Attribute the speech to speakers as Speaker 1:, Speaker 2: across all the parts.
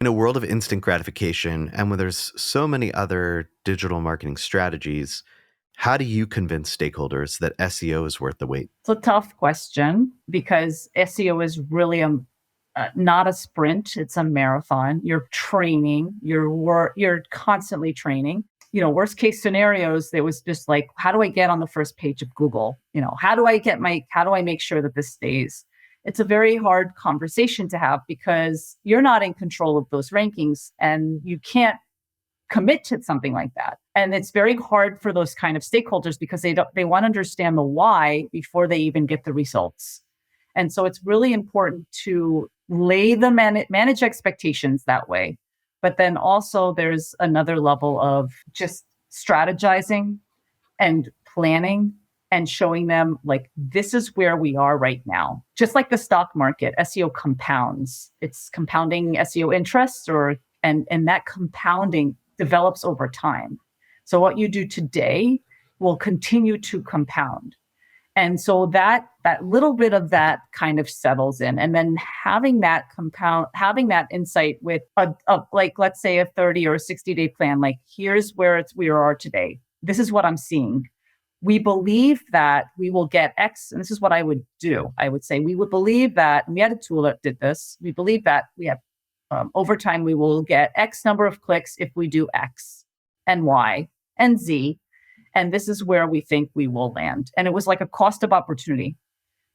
Speaker 1: In a world of instant gratification and when there's so many other digital marketing strategies, how do you convince stakeholders that SEO is worth the wait?
Speaker 2: It's a tough question because SEO is really not a sprint; it's a marathon. You're training. You're constantly training. Worst case scenarios, there was just like, how do I get on the first page of Google? How do I make sure that this stays? It's a very hard conversation to have because you're not in control of those rankings and you can't commit to something like that. And it's very hard for those kind of stakeholders because they want to understand the why before they even get the results. And so it's really important to lay the manage expectations that way. But then also there's another level of just strategizing and planning and showing them like, this is where we are right now. Just like the stock market, SEO compounds. It's compounding SEO interests and that compounding develops over time. So what you do today will continue to compound. And so that little bit of that kind of settles in. And then having that insight with a like, let's say a 30 or a 60-day plan, like here's where we are today. This is what I'm seeing. We believe that we will get X, and this is what I would do. I would say we would believe that, and we had a tool that did this. We believe that we have over time, we will get X number of clicks if we do X and Y and Z. And this is where we think we will land. And it was like a cost of opportunity.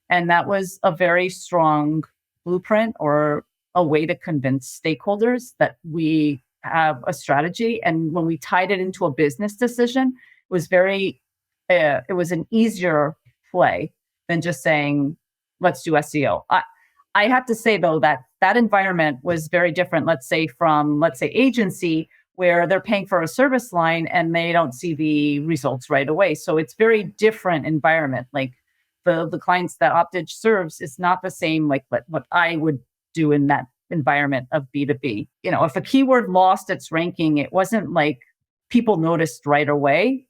Speaker 2: And that was a very strong blueprint or a way to convince stakeholders that we have a strategy. And when we tied it into a business decision, it was an easier play than just saying, let's do SEO. I have to say, though, that environment was very different, let's say agency, where they're paying for a service line and they don't see the results right away. So it's very different environment. Like the clients that Optage serves is not the same like what I would do in that environment of B2B. If a keyword lost its ranking, it wasn't like people noticed right away.